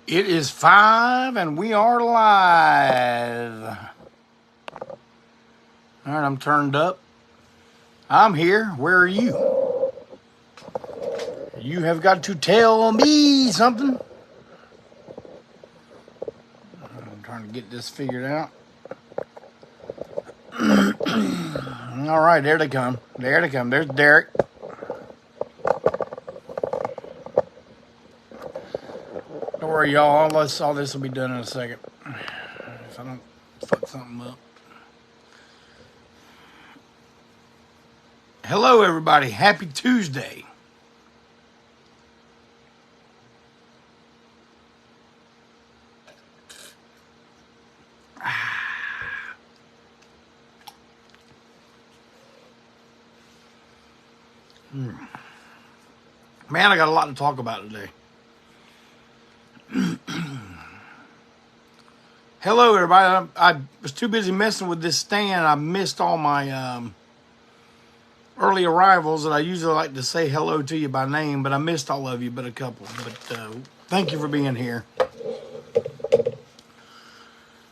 It is 5 and we are live. All right, I'm turned up. I'm here. Where are you? You have got to tell me something. I'm trying to get this figured out. All right, there they come. There they come. There's Derek. Don't worry, y'all. All this will be done in a second. If I don't fuck something up. Hello, everybody. Happy Tuesday. Man, I got a lot to talk about today. Hello, everybody. I was too busy messing with this stand. I missed all my early arrivals, and I usually like to say hello to you by name, but I missed all of you but a couple. But thank you for being here.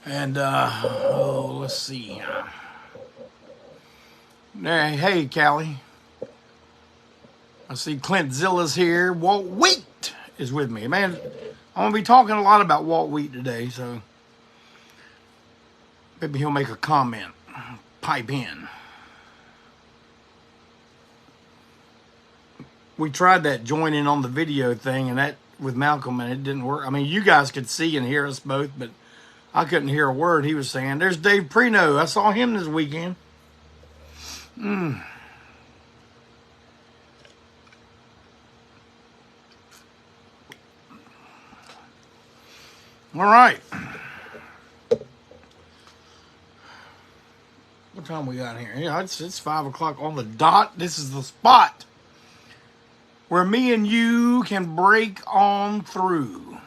And, let's see. Hey, Callie. I see Clint Zilla's here. Walt Wheat is with me. Man, I'm going to be talking a lot about Walt Wheat today, so maybe he'll make a comment. Pipe in. We tried that join in on the video thing and that with Malcolm, and it didn't work. I mean, you guys could see and hear us both, but I couldn't hear a word he was saying. There's Dave Preno. I saw him this weekend. All right. What time we got here? Yeah, it's 5 o'clock on the dot. This is the spot where me and you can break on through.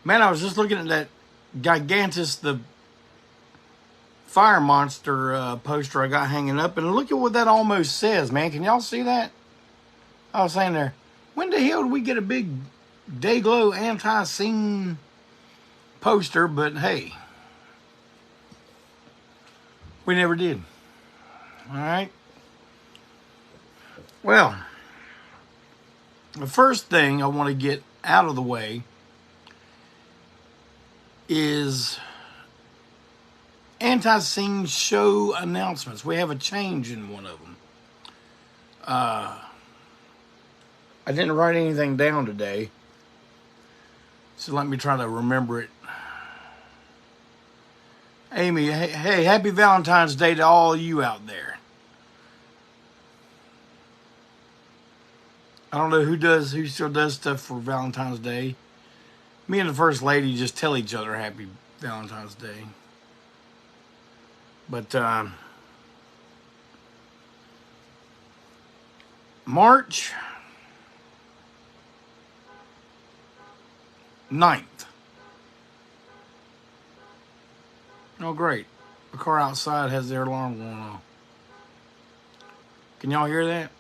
Man, I was just looking at that Gigantus, the fire monster poster I got hanging up, and look at what that almost says, man. Can y'all see that? I was saying there, when the hell did we get a big Dayglow ANTiSEEN poster? But hey, we never did. All right. Well, the first thing I want to get out of the way is ANTiSEEN show announcements. We have a change in one of them. I didn't write anything down today, so let me try to remember it. Amy, hey, happy Valentine's Day to all you out there. I don't know who still does stuff for Valentine's Day. Me and the First Lady just tell each other happy Valentine's Day. But March 9th. Oh, great. The car outside has their alarm going on. Can y'all hear that?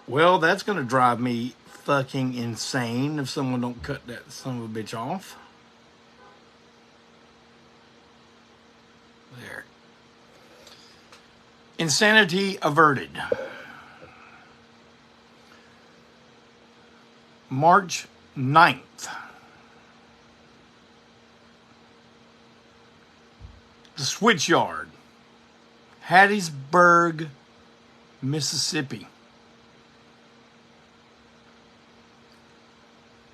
Well, that's going to drive me fucking insane if someone don't cut that son of a bitch off. There. Insanity averted. March 9th. The Switchyard. Hattiesburg, Mississippi.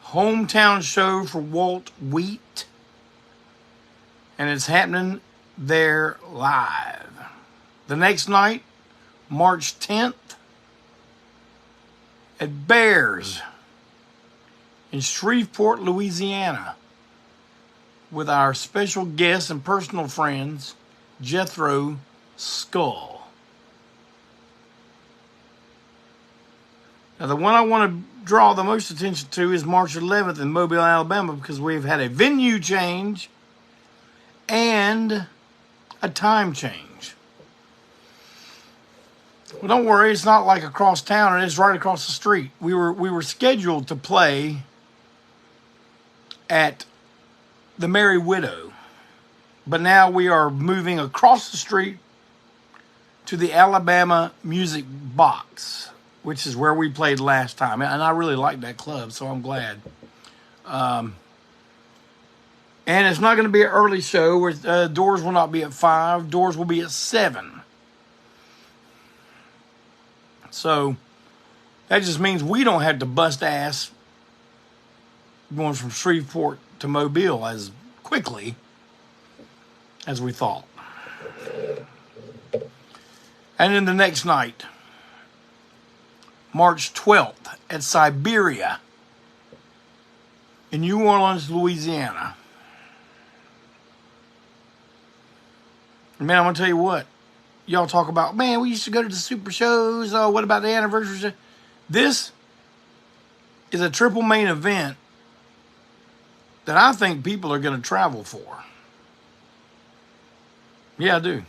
Hometown show for Walt Wheat, and it's happening there live. The next night, March 10th, at Bears in Shreveport, Louisiana, with our special guests and personal friends, Jethro Skull. Now, the one I want to draw the most attention to is March 11th in Mobile, Alabama, because we've had a venue change and a time change. Well, don't worry, it's not like across town, and it's right across the street. We were scheduled to play at the Merry Widow, but now we are moving across the street to the Alabama Music Box, which is where we played last time. And I really like that club, so I'm glad. And it's not going to be an early show. Where doors will not be at 5. Doors will be at 7. So that just means we don't have to bust ass going from Shreveport to Mobile as quickly as we thought. And then the next night, March 12th, at Siberia in New Orleans, Louisiana. And man, I'm going to tell you what. Y'all talk about, man, we used to go to the super shows. Oh, what about the anniversary? This is a triple main event that I think people are going to travel for. Yeah, I do.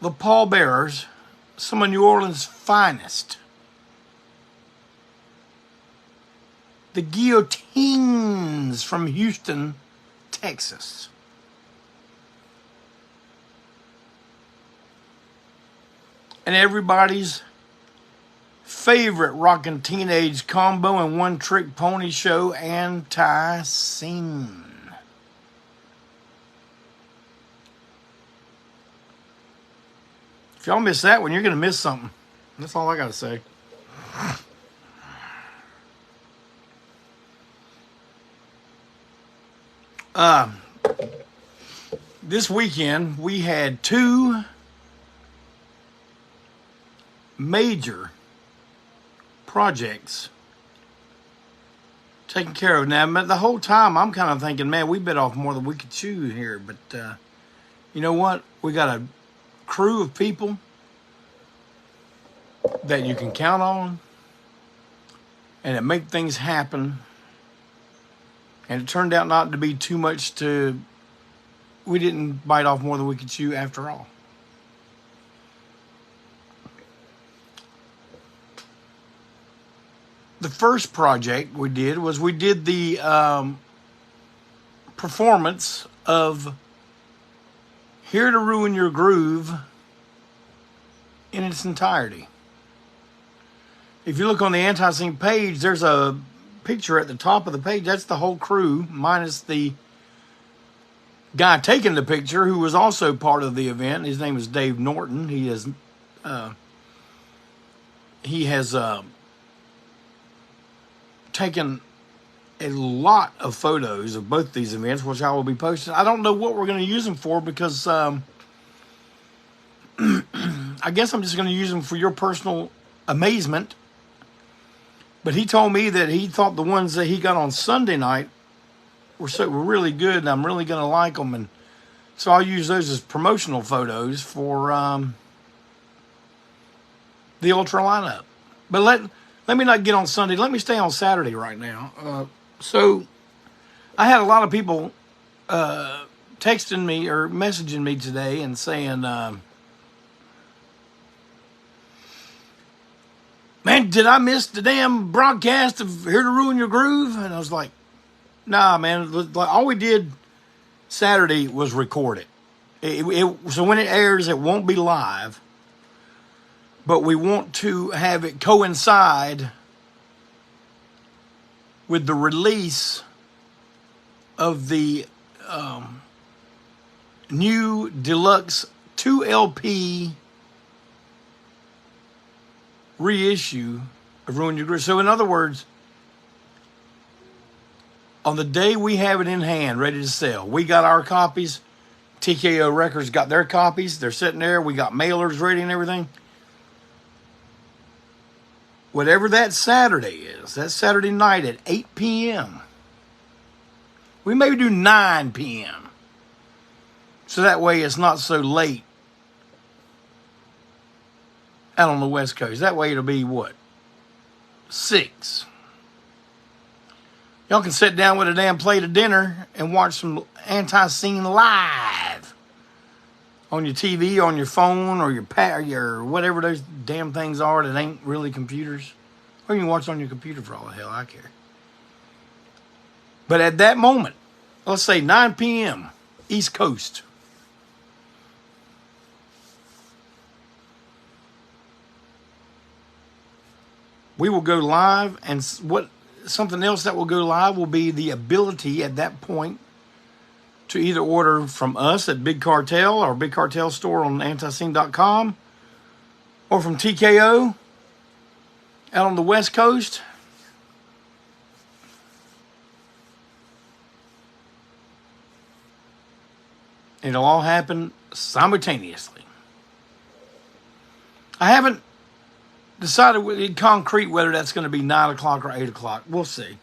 The pallbearers, some of New Orleans' finest. The Guillotines from Houston, Texas. And everybody's favorite rockin' teenage combo and one-trick pony show, ANTiSEEN. If y'all miss that one, you're going to miss something. That's all I got to say. This weekend, we had 2 major projects taken care of. Now, the whole time, I'm kind of thinking, man, we bit off more than we could chew here. But you know what? We got a crew of people that you can count on and that make things happen. And it turned out not to be too much we didn't bite off more than we could chew after all. The first project we did was the performance of Here to Ruin Your Groove in its entirety. If you look on the ANTiSEEN page, there's a picture at the top of the page. That's the whole crew, minus the guy taking the picture, who was also part of the event. His name is Dave Norton. He has taken a lot of photos of both these events, which I will be posting. I don't know what we're going to use them for, because I guess I'm just going to use them for your personal amazement. But he told me that he thought the ones that he got on Sunday night were really good, and I'm really going to like them. And so I'll use those as promotional photos for the Ultra lineup. But let me not get on Sunday. Let me stay on Saturday right now. So I had a lot of people texting me or messaging me today and saying, man, did I miss the damn broadcast of Here to Ruin Your Groove? And I was like, nah, man. All we did Saturday was record it. So when it airs, it won't be live. But we want to have it coincide with the release of the new deluxe 2 LP reissue of Ruin Your Groove. So in other words, on the day we have it in hand, ready to sell, we got our copies. TKO Records got their copies. They're sitting there. We got mailers ready and everything. Whatever that Saturday is, that Saturday night at 8 p.m., we maybe do 9 p.m. So that way it's not so late out on the West Coast. That way it'll be what? 6. Y'all can sit down with a damn plate of dinner and watch some ANTiSEEN live on your TV, on your phone, or your pad, or your whatever those damn things are that ain't really computers. Or you can watch on your computer for all the hell I care. But at that moment, let's say 9 p.m. East Coast, we will go live, and something else that will go live will be the ability at that point to either order from us at Big Cartel or Big Cartel store on ANTiSEEN.com, or from TKO out on the West Coast. It'll all happen simultaneously. I haven't decided in concrete whether that's going to be 9 o'clock or 8 o'clock. We'll see.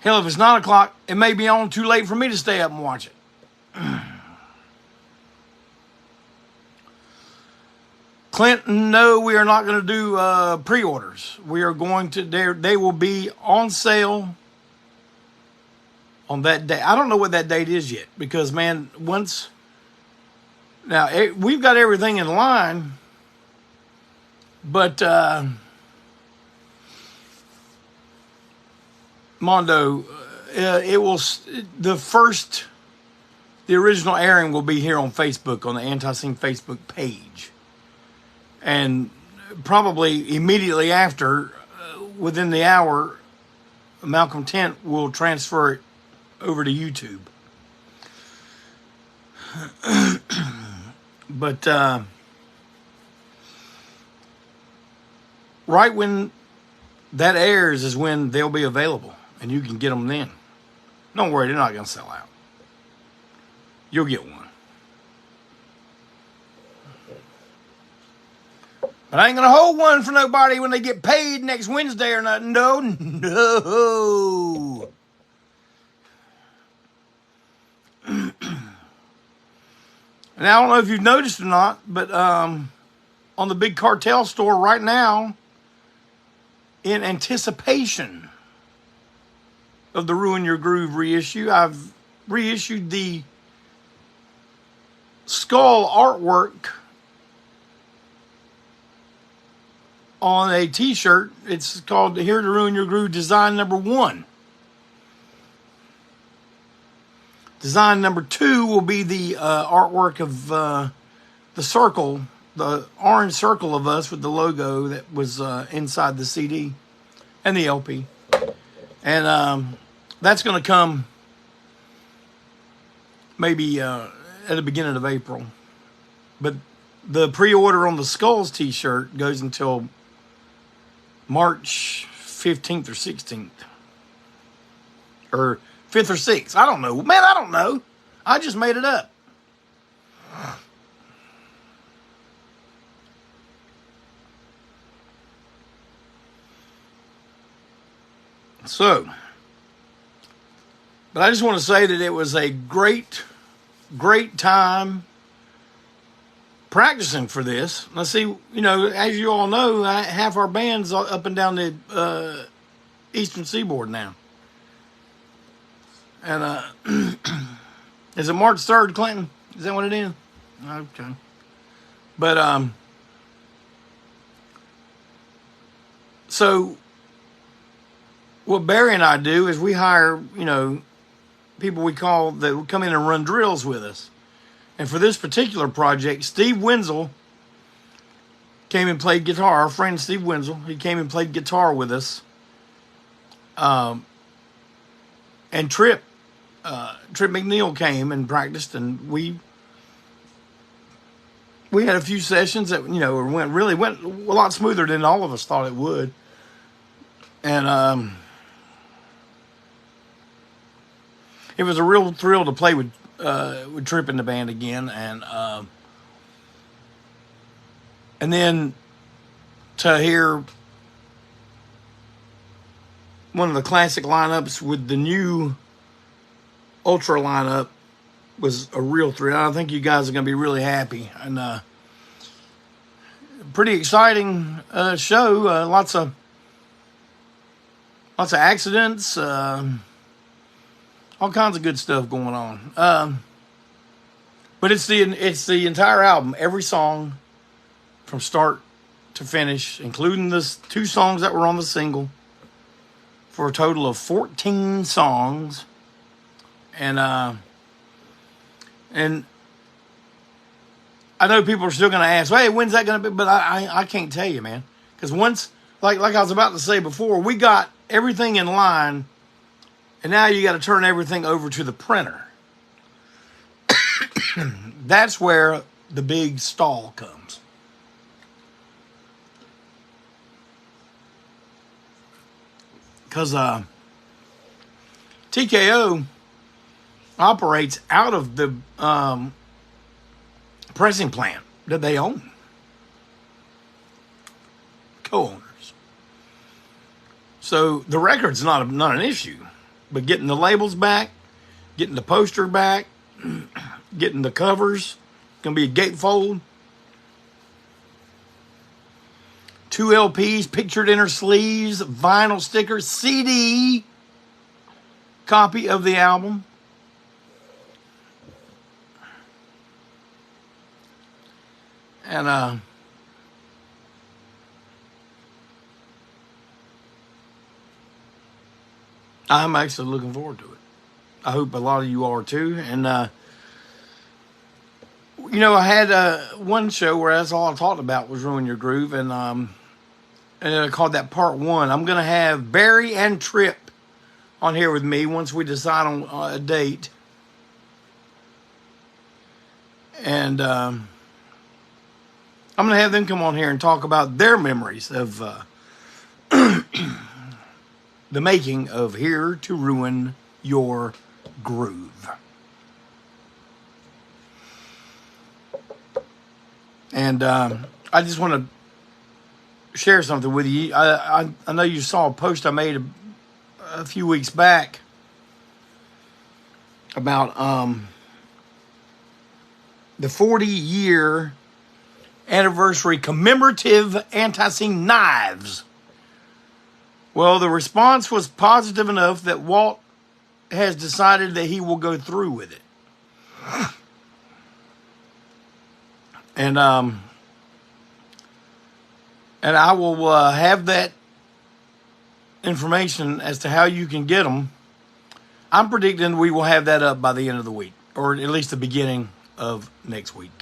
Hell, if it's 9 o'clock, it may be on too late for me to stay up and watch it. Clayton, no, we are not going to do pre-orders. We are going to, they will be on sale on that day. I don't know what that date is yet, because, man, now, we've got everything in line, but Mondo, the original airing will be here on Facebook, on the ANTiSEEN Facebook page. And probably immediately after, within the hour, Malcolm Tent will transfer it over to YouTube. But right when that airs is when they'll be available, and you can get them then. Don't worry, they're not going to sell out. You'll get one. But I ain't going to hold one for nobody when they get paid next Wednesday or nothing. No. And I don't know if you've noticed or not, but on the Big Cartel store right now, in anticipation of the Ruin Your Groove reissue, I've reissued the skull artwork on a t-shirt. It's called Here to Ruin Your Groove Design Number 1. Design number 2 will be the artwork of the circle, the orange circle of us with the logo that was inside the CD and the LP. And that's going to come maybe at the beginning of April. But the pre-order on the Skulls t-shirt goes until March 15th or 16th. Or 5th or 6th. I don't know. Man, I don't know. I just made it up. So, but I just want to say that it was a great time practicing for this. Let's see, you know, as you all know, half our band's up and down the Eastern Seaboard now. And is it March 3rd, Clayton? Is that what it is? Okay. But so what Barry and I do is we hire, you know, people we call that will come in and run drills with us. And for this particular project, Steve Wenzel came and played guitar. Our friend Steve Wenzel, he came and played guitar with us. And Trip McNeil came and practiced, and we had a few sessions that, you know, went a lot smoother than all of us thought it would. And it was a real thrill to play with Trip in the band again, and then to hear one of the classic lineups with the new Ultra lineup was a real thrill. I think you guys are going to be really happy. And pretty exciting show. Lots of accidents, all kinds of good stuff going on. But it's the entire album, every song from start to finish, including the 2 songs that were on the single, for a total of 14 songs. And I know people are still going to ask, hey, when's that going to be? But I can't tell you, man. Because once, like I was about to say before, we got everything in line, and now you got to turn everything over to the printer. That's where the big stall comes. Because TKO operates out of the pressing plant that they own. Co-owners. So the record's not an issue. But getting the labels back, getting the poster back, getting the covers, going to be a gatefold. 2 LPs, pictured inner sleeves, vinyl stickers, CD copy of the album. And I'm actually looking forward to it. I hope a lot of you are too. And you know, I had one show where that's all I talked about was Ruin Your Groove, and I called that part 1. I'm going to have Barry and Tripp on here with me once we decide on a date. And I'm going to have them come on here and talk about their memories of the making of Here to Ruin Your Groove. And I just want to share something with you. I know you saw a post I made a few weeks back about the 40-year anniversary commemorative ANTiSEEN knives. Well, the response was positive enough that Walt has decided that he will go through with it. And I will have that information as to how you can get them. I'm predicting we will have that up by the end of the week, or at least the beginning of next week.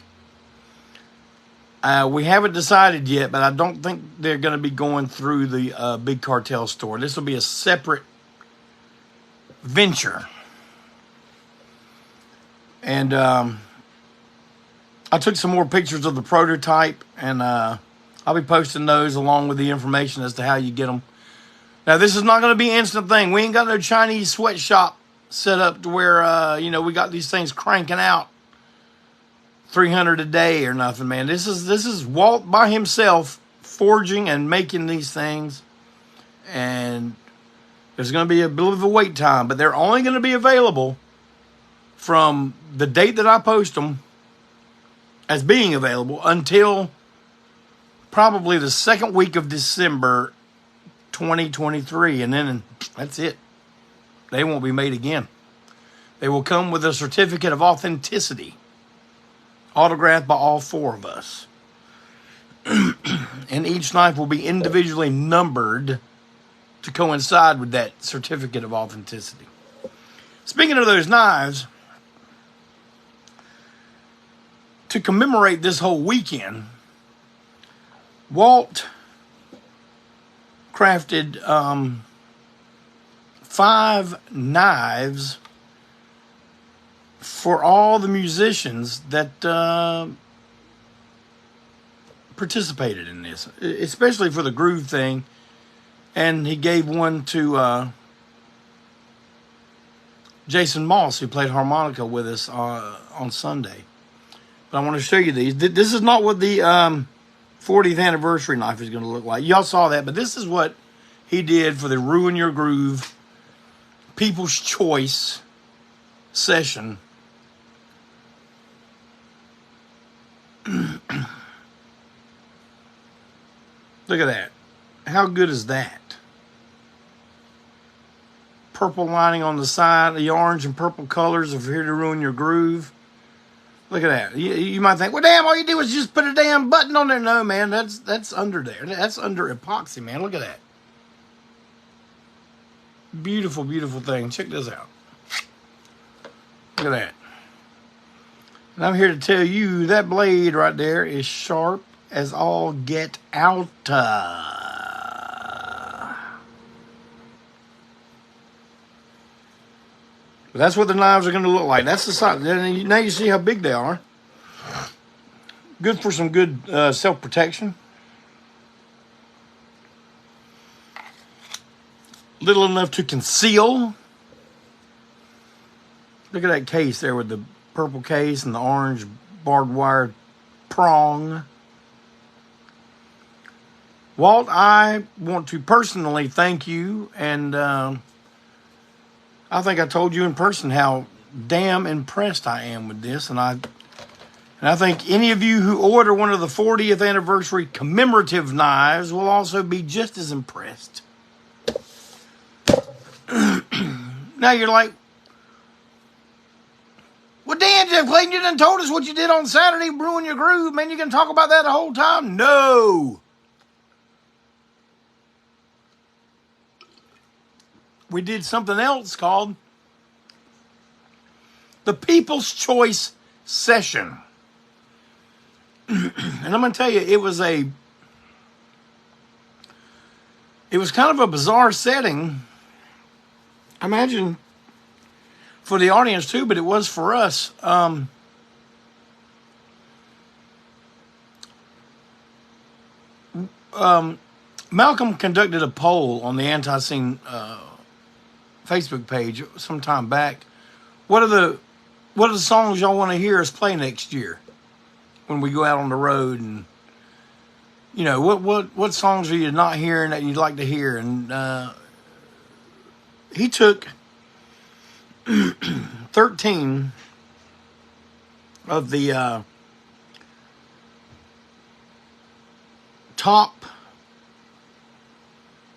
We haven't decided yet, but I don't think they're going to be going through the big cartel store. This will be a separate venture. And I took some more pictures of the prototype, and I'll be posting those along with the information as to how you get them. Now, this is not going to be an instant thing. We ain't got no Chinese sweatshop set up to where, we got these things cranking out 300 a day or nothing, man. This is Walt by himself forging and making these things. And there's going to be a bit of a wait time, but they're only going to be available from the date that I post them as being available until probably the second week of December 2023. And then that's it. They won't be made again. They will come with a certificate of authenticity, autographed by all 4 of us. And each knife will be individually numbered to coincide with that certificate of authenticity. Speaking of those knives, to commemorate this whole weekend, Walt crafted 5 knives for all the musicians that participated in this, especially for the groove thing. And he gave one to Jason Moss, who played harmonica with us on Sunday. But I want to show you these. This is not what the 40th anniversary knife is going to look like. Y'all saw that, but this is what he did for the Ruin Your Groove People's Choice session. Look at that. How good is that? Purple lining on the side, the orange and purple colors of Here to Ruin Your Groove. Look at that. You might think, well, damn, all you do is just put a damn button on there. No, man, that's under there. That's under epoxy, man. Look at that. Beautiful, beautiful thing. Check this out. Look at that. And I'm here to tell you that blade right there is sharp as all get out. But that's what the knives are going to look like. That's the size. Now you see how big they are. Good for some good self-protection. Little enough to conceal. Look at that case there with the purple case and the orange barbed wire prong. Walt, I want to personally thank you, and I think I told you in person how damn impressed I am with this, and I think any of you who order one of the 40th anniversary commemorative knives will also be just as impressed. Now you're like, well, damn, Jeff Clayton, you done told us what you did on Saturday, Ruin Your Groove, man. You can talk about that the whole time? No. We did something else called the People's Choice Session. And I'm going to tell you, it was kind of a bizarre setting. I imagine for the audience too, but it was for us. Malcolm conducted a poll on the ANTiSEEN Facebook page some time back. What are the songs y'all want to hear us play next year when we go out on the road? And you know, what songs are you not hearing that you'd like to hear? And he took 13 of the top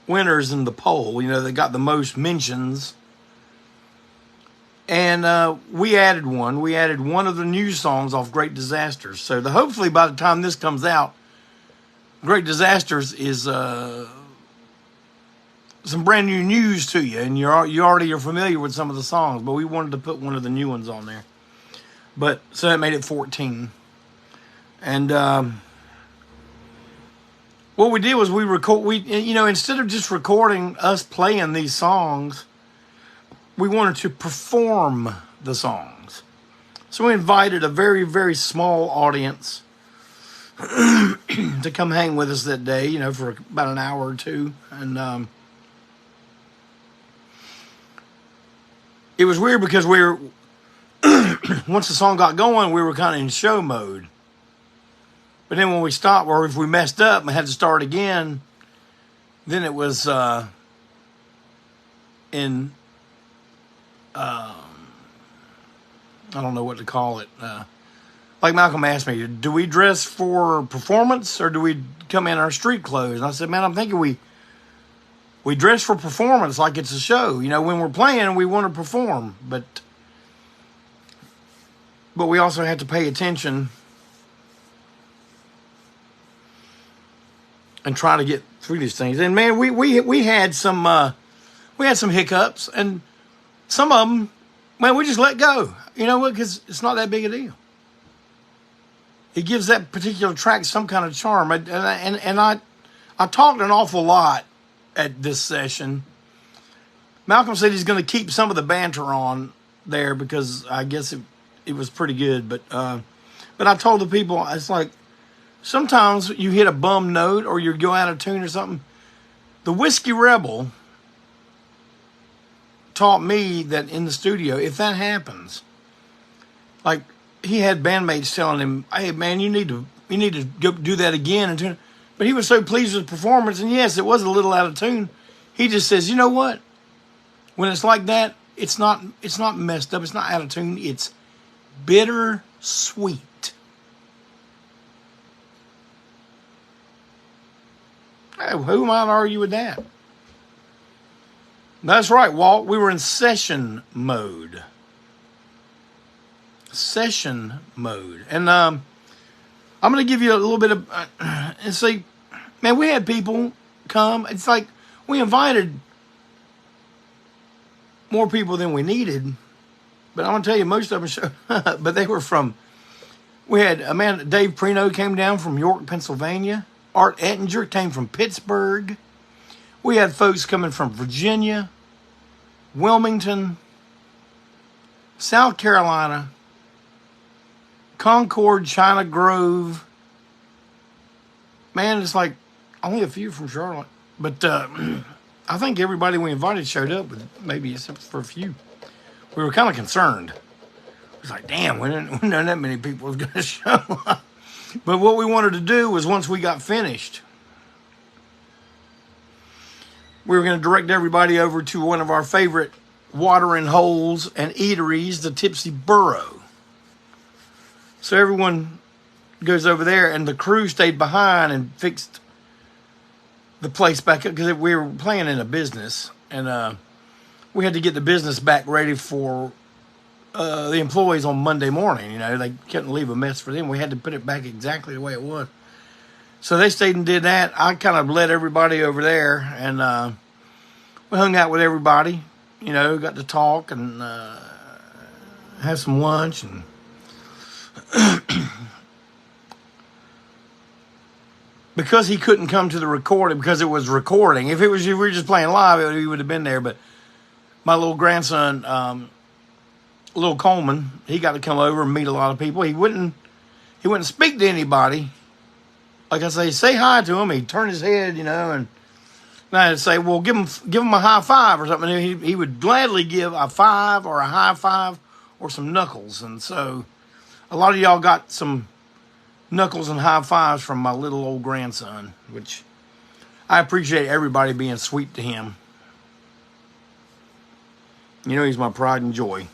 winners in the poll. You know, they got the most mentions. And we added one. We added one of the new songs off Great Disasters. So hopefully by the time this comes out, Great Disasters is some brand new news to you, and you already are familiar with some of the songs, but we wanted to put one of the new ones on there. But so that made it 14. And what we did was instead of just recording us playing these songs, we wanted to perform the songs. So we invited a very, very small audience to come hang with us that day, you know, for about an hour or two. And it was weird because we were, once the song got going, we were kind of in show mode. But then when we stopped, or if we messed up and had to start again, then it was I don't know what to call it. Like Malcolm asked me, do we dress for performance or do we come in our street clothes? And I said, man, I'm thinking we dress for performance like it's a show. You know, when we're playing, we want to perform. But we also have to pay attention and try to get through these things. And man, we had some hiccups, and some of them, man, we just let go. You know what? Because it's not that big a deal. It gives that particular track some kind of charm. And I talked an awful lot at this session. Malcolm said he's going to keep some of the banter on there because I guess it was pretty good. But I told the people, it's like, sometimes you hit a bum note or you go out of tune or something. The Whiskey Rebel taught me that in the studio, if that happens, like he had bandmates telling him, hey man, you need to go do that again and tune. But he was so pleased with the performance, and yes, it was a little out of tune. He just says, you know what? When it's like that, it's not messed up, it's not out of tune, it's bitter sweet. Who am I to argue with that? That's right, Walt. We were in session mode. Session mode. And I'm going to give you a little bit of... and see, man, we had people come. It's like we invited more people than we needed. But I'm going to tell you, most of them showed up. But they were from... We had a man, Dave Prino, came down from York, Pennsylvania. Art Ettinger came from Pittsburgh. We had folks coming from Virginia, Wilmington, South Carolina, Concord, China Grove. Man, it's like only a few from Charlotte. But I think everybody we invited showed up, maybe except for a few. We were kind of concerned. It was like, damn, we didn't know that many people was going to show up. But what we wanted to do was once we got finished, we were going to direct everybody over to one of our favorite watering holes and eateries, the Tipsy Burro. So everyone goes over there, and the crew stayed behind and fixed the place back up because we were playing in a business, and we had to get the business back ready for the employees on Monday morning. You know, they couldn't leave a mess for them. We had to put it back exactly the way it was. So they stayed and did that. I kind of led everybody over there, and we hung out with everybody. You know, got to talk and have some lunch. And because he couldn't come to the recording, because it was recording. If we were just playing live, he would have been there. But my little grandson, little Coleman, he got to come over and meet a lot of people. He wouldn't speak to anybody. Like I say hi to him. He'd turn his head, you know, and I'd say, well, give him a high five or something. He would gladly give a five or a high five or some knuckles. And so a lot of y'all got some knuckles and high fives from my little old grandson, which I appreciate everybody being sweet to him. You know, he's my pride and joy.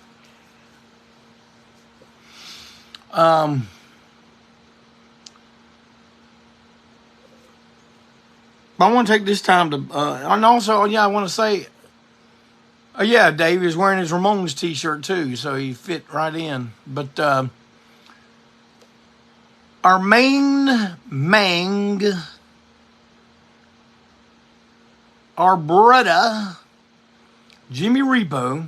But I want to take this time to, and also, I want to say, Dave is wearing his Ramones t-shirt too, so he fit right in. But our main mang, our brother, Jimmy Repo,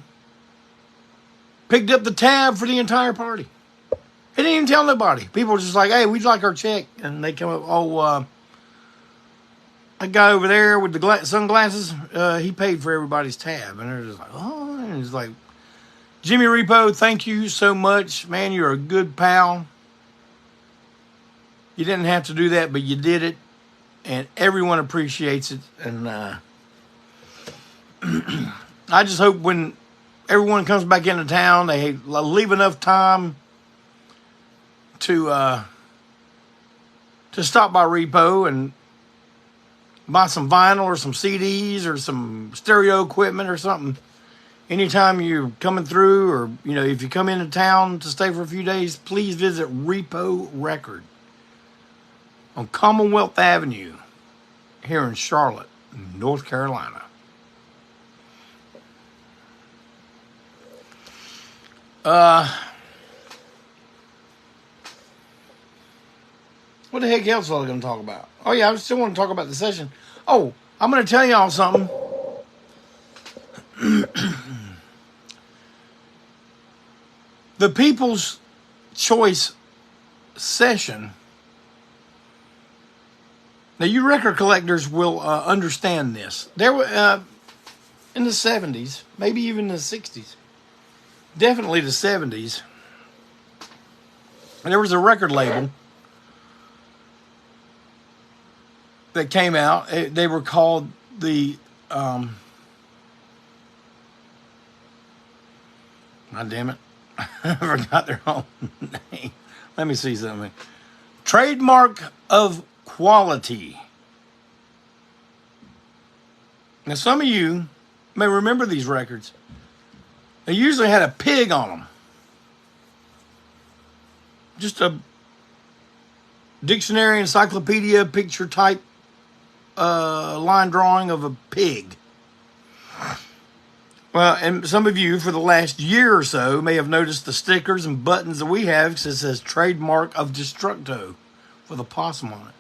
picked up the tab for the entire party. He didn't even tell nobody. People were just like, hey, we'd like our check. And they come up, that guy over there with the sunglasses, he paid for everybody's tab. And they're just like, oh. And he's like, Jimmy Repo, thank you so much. Man, you're a good pal. You didn't have to do that, but you did it. And everyone appreciates it. And I just hope when everyone comes back into town, they leave enough time to stop by Repo and buy some vinyl or some CDs or some stereo equipment or something. Anytime you're coming through, or, you know, if you come into town to stay for a few days, please visit Repo Record on Commonwealth Avenue here in Charlotte, North Carolina. What the heck else was I going to talk about? Oh, yeah, I still want to talk about the session. Oh, I'm going to tell y'all something. The People's Choice session. Now, you record collectors will understand this. There were, in the 70s, maybe even the 60s, definitely the 70s, and there was a record label that came out. They were called the, God damn it, I forgot their own name. Let me see something. Trademark of Quality. Now, some of you may remember these records. They usually had a pig on them. Just a dictionary, encyclopedia, picture type line drawing of a pig. Well, and some of you for the last year or so may have noticed the stickers and buttons that we have. It says trademark of Destructo with a possum on it.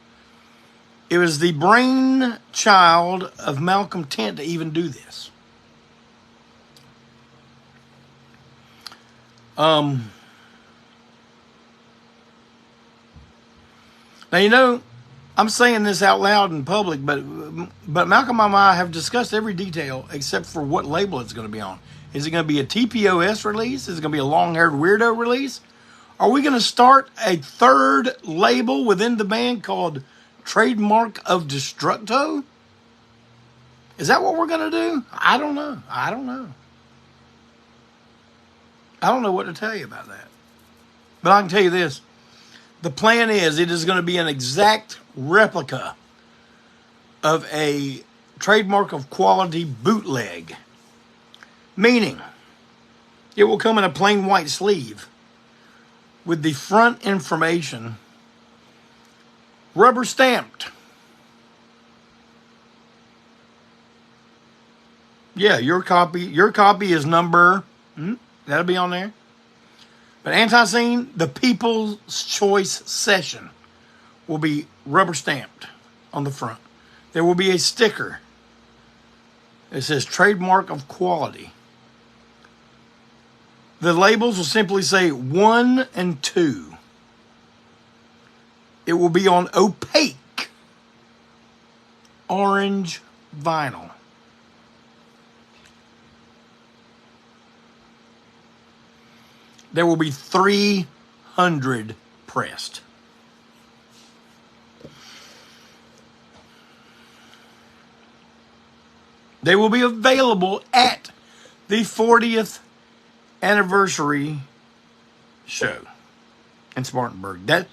It was the brainchild of Malcolm Tent to even do this. Now, you know, I'm saying this out loud in public, but Malcolm and I have discussed every detail except for what label it's going to be on. Is it going to be a TPOS release? Is it going to be a long-haired weirdo release? Are we going to start a third label within the band called Trademark of Destructo? Is that what we're going to do? I don't know. I don't know what to tell you about that. But I can tell you this. The plan is it is going to be an exact replica of a trademark of quality bootleg. Meaning, it will come in a plain white sleeve with the front information rubber stamped. Yeah, your copy is number, that'll be on there. But ANTiSEEN, the People's Choice Session, will be rubber stamped on the front. There will be a sticker that says trademark of quality. The labels will simply say 1 and 2. It will be on opaque orange vinyl. There will be 300 pressed. They will be available at the 40th anniversary show in Spartanburg. Man,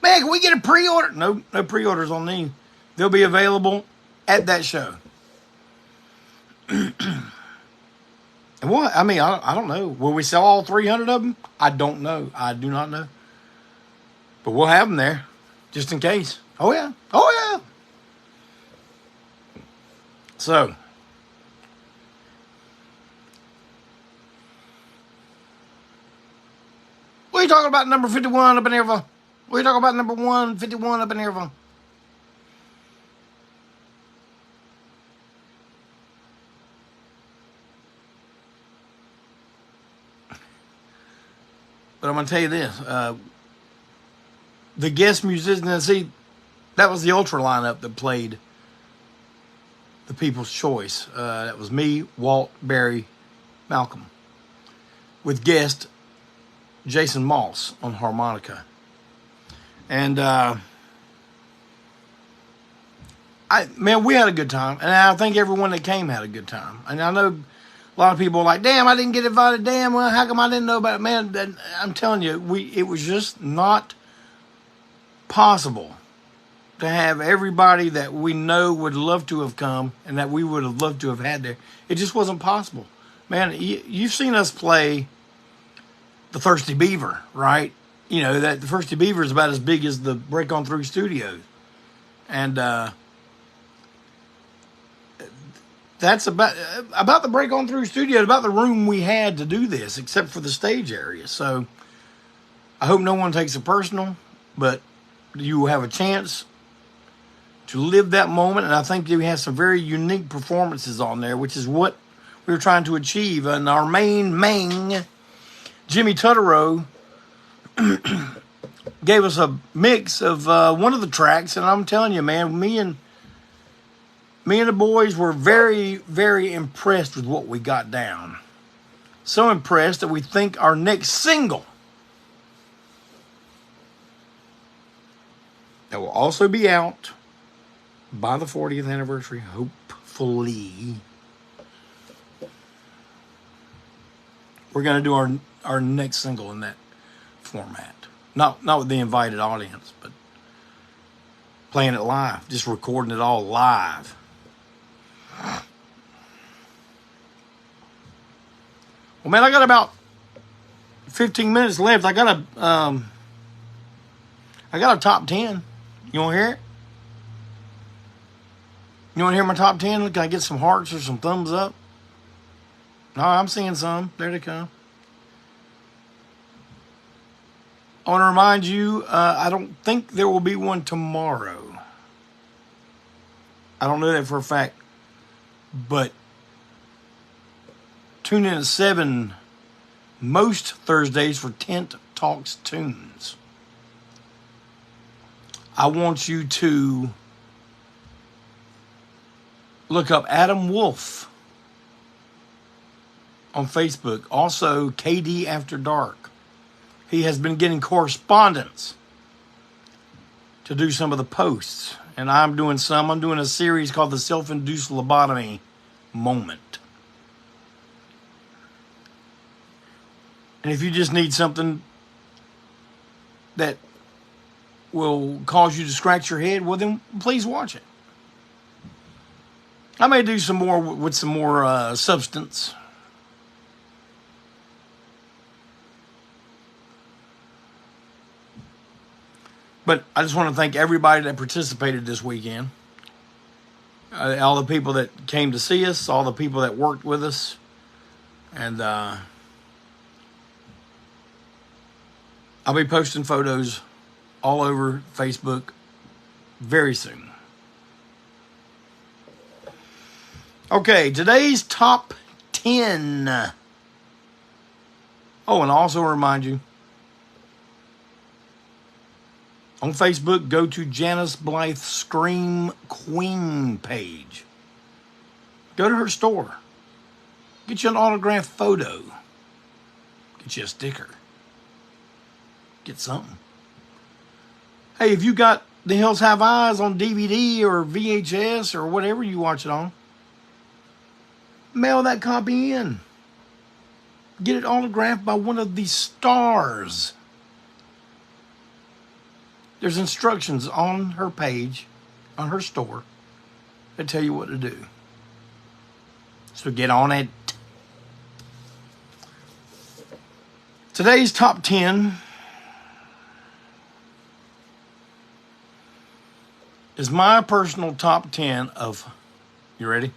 can we get a pre-order? No pre-orders on these. They'll be available at that show. And what? I mean, I don't know. Will we sell all 300 of them? I don't know. I do not know. But we'll have them there, just in case. Oh, yeah. Oh, yeah. So, what are you talking about number 51 up in here for? What are you talking about number 151 up in here for? But I'm going to tell you this. The guest musicians, see, that was the Ultra lineup that played the People's Choice. That was me, Walt, Barry, Malcolm. With guest Jason Moss on harmonica. And, man, we had a good time. And I think everyone that came had a good time. And I know a lot of people are like, damn, I didn't get invited. Damn, well, how come I didn't know about it? Man, I'm telling you, it was just not possible to have everybody that we know would love to have come and that we would have loved to have had there. It just wasn't possible. Man, you've seen us play the Thirsty Beaver, right? You know, that the Thirsty Beaver is about as big as the Break On Through studio. And that's about the Break On Through studio, about the room we had to do this, except for the stage area. So I hope no one takes it personal, but you will have a chance to live that moment. And I think we have some very unique performances on there, which is what we were trying to achieve. And our main, Jimmy Tutterow, gave us a mix of one of the tracks. And I'm telling you, man, me and the boys were very, very impressed with what we got down. So impressed that we think our next single that will also be out by the 40th anniversary, hopefully. We're going to do our next single in that format. Not with the invited audience, but playing it live, just recording it all live. Well, man, I got about 15 minutes left. I got a top 10. You want to hear it? You want to hear my top 10? Can I get some hearts or some thumbs up? No, I'm seeing some. There they come. I want to remind you, I don't think there will be one tomorrow. I don't know that for a fact. But tune in at 7 most Thursdays for Tent Talks Tunes. I want you to look up Adam Wolf on Facebook. Also, KD After Dark. He has been getting correspondence to do some of the posts. And I'm doing some. I'm doing a series called The Self-Induced Lobotomy Moment. And if you just need something that will cause you to scratch your head, well then please watch it. I may do some more with some more substance. But I just want to thank everybody that participated this weekend. All the people that came to see us, all the people that worked with us. And I'll be posting photos all over Facebook very soon. Okay, today's top 10. Oh, and I also remind you, on Facebook, go to Janice Blythe Scream Queen page. Go to her store. Get you an autographed photo. Get you a sticker. Get something. Hey, if you got The Hills Have Eyes on DVD or VHS or whatever you watch it on, mail that copy in. Get it autographed by one of the stars. There's instructions on her page, on her store, that tell you what to do. So get on it. Today's top 10 is my personal top 10 of, you ready?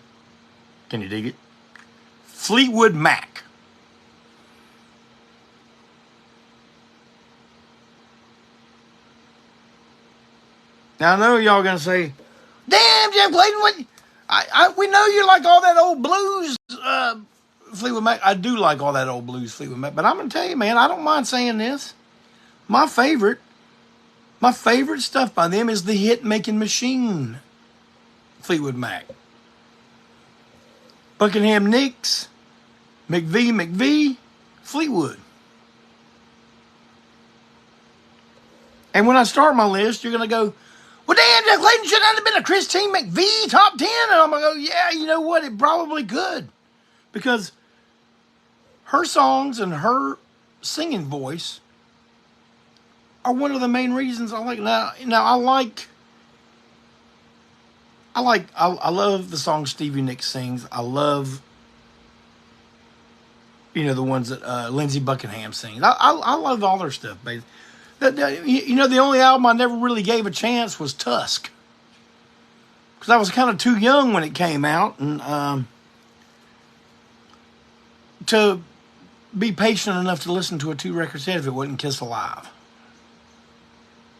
Can you dig it? Fleetwood Mac. Now I know y'all gonna say, "Damn, Jeff Clayton, what?" We know you like all that old blues, Fleetwood Mac. I do like all that old blues, Fleetwood Mac. But I'm gonna tell you, man, I don't mind saying this. My favorite stuff by them is the hit making machine, Fleetwood Mac. Buckingham Nicks, McVie, Fleetwood. And when I start my list, you're gonna go, "Well, damn, Jeff Clayton, should that have been a Christine McVie top 10? And I'm going to go, yeah, you know what? It probably could. Because her songs and her singing voice are one of the main reasons I like. Now I love the song Stevie Nicks sings. I love, the ones that Lindsey Buckingham sings. I love all their stuff, baby. The only album I never really gave a chance was Tusk. Because I was kind of too young when it came out. And to be patient enough to listen to a 2-record set if it wasn't Kiss Alive.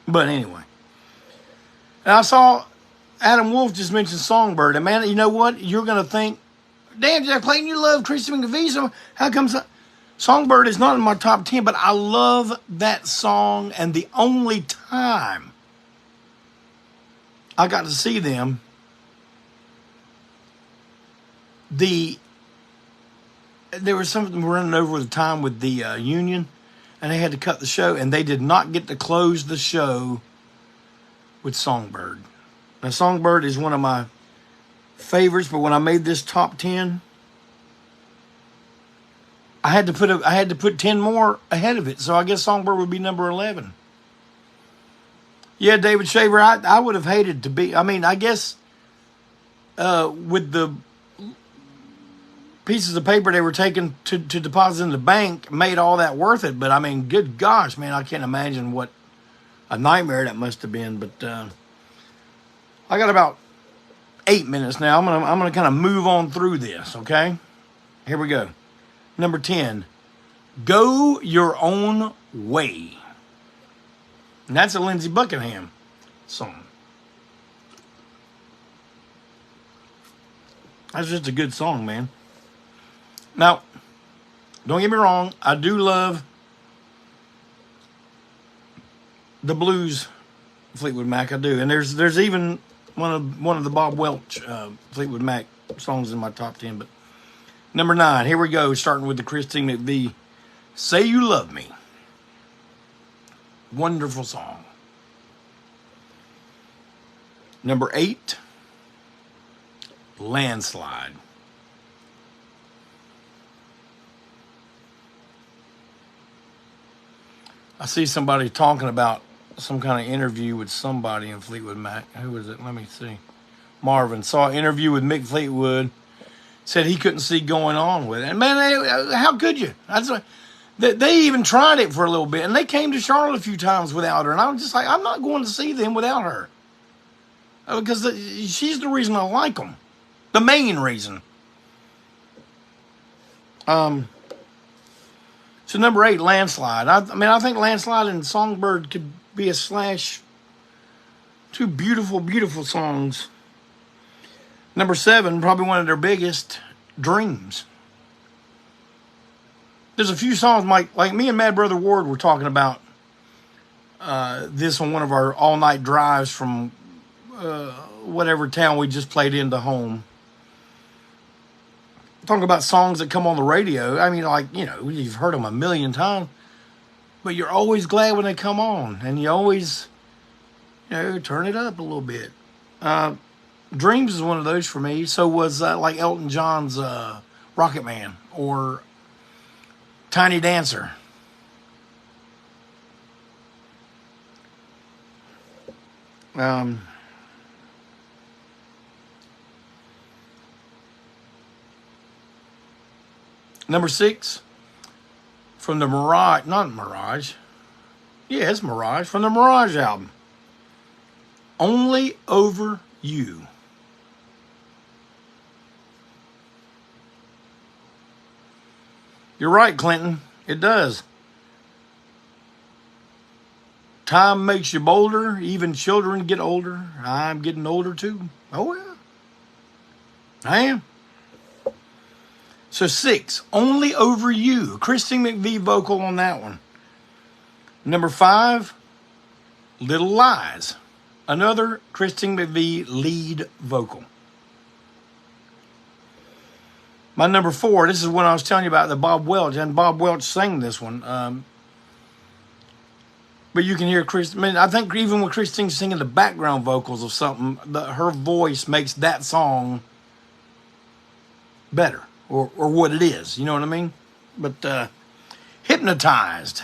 But anyway. And I saw Adam Wolf just mention Songbird. And man, you know what? You're going to think, "Damn, Jack Clayton, you love Christine McVie. So how come Songbird is not in my top 10, but I love that song, and the only time I got to see them, there was something running over the time with the union, and they had to cut the show, and they did not get to close the show with Songbird. Now, Songbird is one of my favorites, but when I made this top 10, I had to put 10 more ahead of it, so I guess Songbird would be number 11. Yeah, David Shaver, I would have hated to be. I mean, I guess with the pieces of paper they were taking to deposit in the bank made all that worth it. But I mean, good gosh, man, I can't imagine what a nightmare that must have been. But I got about 8 minutes now. I'm gonna kind of move on through this, okay? Here we go. Number 10, Go Your Own Way. And that's a Lindsey Buckingham song. That's just a good song, man. Now, don't get me wrong, I do love the blues Fleetwood Mac, I do. And there's even one of the Bob Welch Fleetwood Mac songs in my top 10. But number 9, here we go, starting with the Christine McVie, Say You Love Me. Wonderful song. Number 8, Landslide. I see somebody talking about some kind of interview with somebody in Fleetwood Mac. Who was it? Let me see. Marvin saw an interview with Mick Fleetwood. Said he couldn't see going on with it. And man, how could you? They even tried it for a little bit, and they came to Charlotte a few times without her. And I was just like, I'm not going to see them without her. Because she's the reason I like them. The main reason. So number 8, Landslide. I think Landslide and Songbird could be a slash. Two beautiful, beautiful songs. Number 7, probably one of their biggest, Dreams. There's a few songs like me and Mad Brother Ward were talking about this on one of our all-night drives from whatever town we just played into home. Talking about songs that come on the radio. I mean, like, you know, you've heard them a million times, but you're always glad when they come on, and you always, you know, turn it up a little bit. Dreams is one of those for me. So was like Elton John's Rocket Man or Tiny Dancer. Number 6, from the Mirage, not Mirage. Yeah, it's Mirage, from the Mirage album. Only Over You. You're right, Clinton. It does. Time makes you bolder. Even children get older. I'm getting older too. Oh, yeah. I am. So 6, Only Over You. Christine McVie vocal on that one. Number 5, Little Lies. Another Christine McVie lead vocal. My number 4, this is when I was telling you about the Bob Welch, and Bob Welch sang this one. But you can hear I think even when Christine's singing the background vocals of something, her voice makes that song better, or what it is. You know what I mean? But Hypnotized.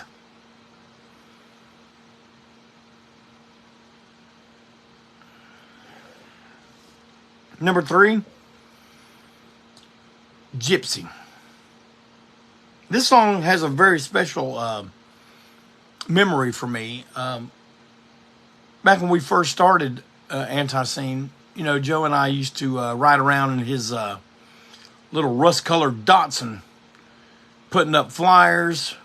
Number 3, Gypsy. This song has a very special memory for me. Back when we first started ANTiSEEN, you know, Joe and I used to ride around in his little rust-colored Datsun, putting up flyers.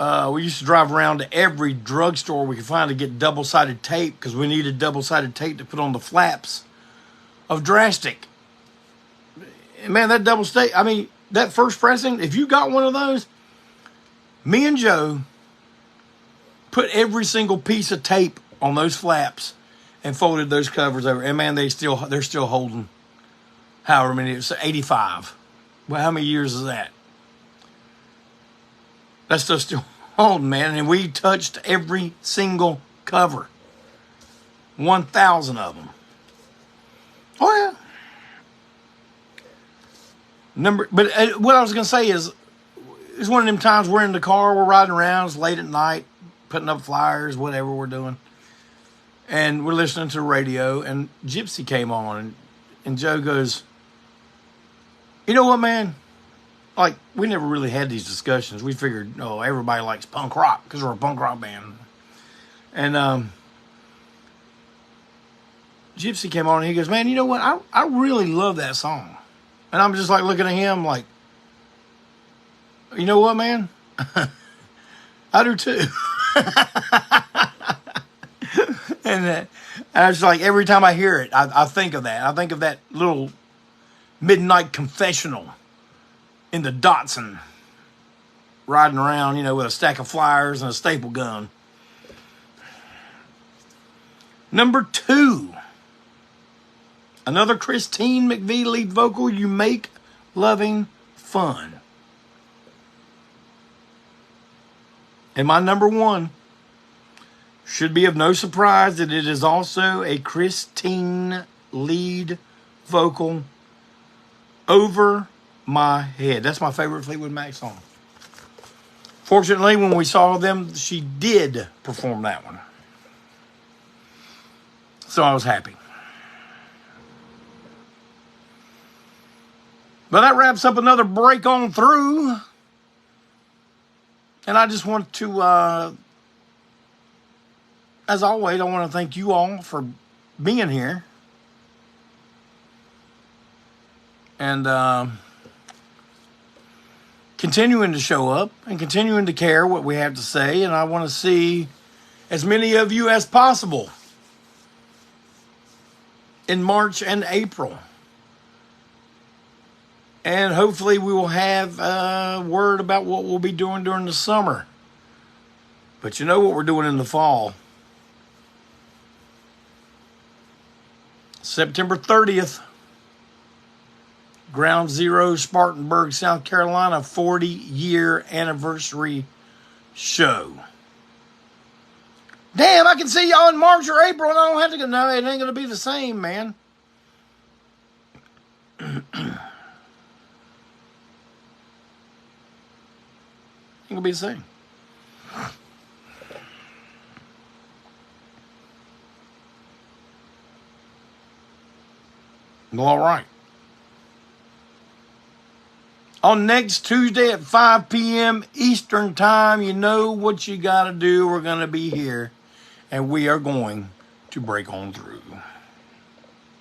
We used to drive around to every drugstore we could find to get double-sided tape, because we needed double-sided tape to put on the flaps of Drastic. And man, that that first pressing, if you got one of those, me and Joe put every single piece of tape on those flaps and folded those covers over. And man, they're still holding however many, it's 85. Well, how many years is that? That's still holding, man. And we touched every single cover. 1,000 of them. Oh, yeah. But what I was going to say is, it's one of them times we're in the car, we're riding around, it's late at night, putting up flyers, whatever we're doing. And we're listening to the radio, and Gypsy came on, and Joe goes, you know what, man? Like, we never really had these discussions. We figured, oh, everybody likes punk rock, because we're a punk rock band. And Gypsy came on and he goes, man, you know what? I really love that song. And I'm just like looking at him like, you know what, man? I do too. And I was like, every time I hear it, I think of that. I think of that little midnight confessional in the Datsun, riding around, you know, with a stack of flyers and a staple gun. Number 2, another Christine McVie lead vocal, You Make Loving Fun. And my number 1 should be of no surprise that it is also a Christine lead vocal, Over My Head. That's my favorite Fleetwood Mac song. Fortunately, when we saw them, she did perform that one. So I was happy. But that wraps up another break on through. And I just want to, as always, I want to thank you all for being here. And continuing to show up and continuing to care what we have to say. And I want to see as many of you as possible in March and April. And hopefully we will have word about what we'll be doing during the summer. But you know what we're doing in the fall. September 30th, Ground Zero, Spartanburg, South Carolina, 40-year anniversary show. Damn, I can see y'all in March or April and I don't have to go. No, it ain't going to be the same, man. Ain't going to be the same. Well, all right. On next Tuesday at 5 p.m. Eastern Time, you know what you got to do. We're going to be here, and we are going to break on through.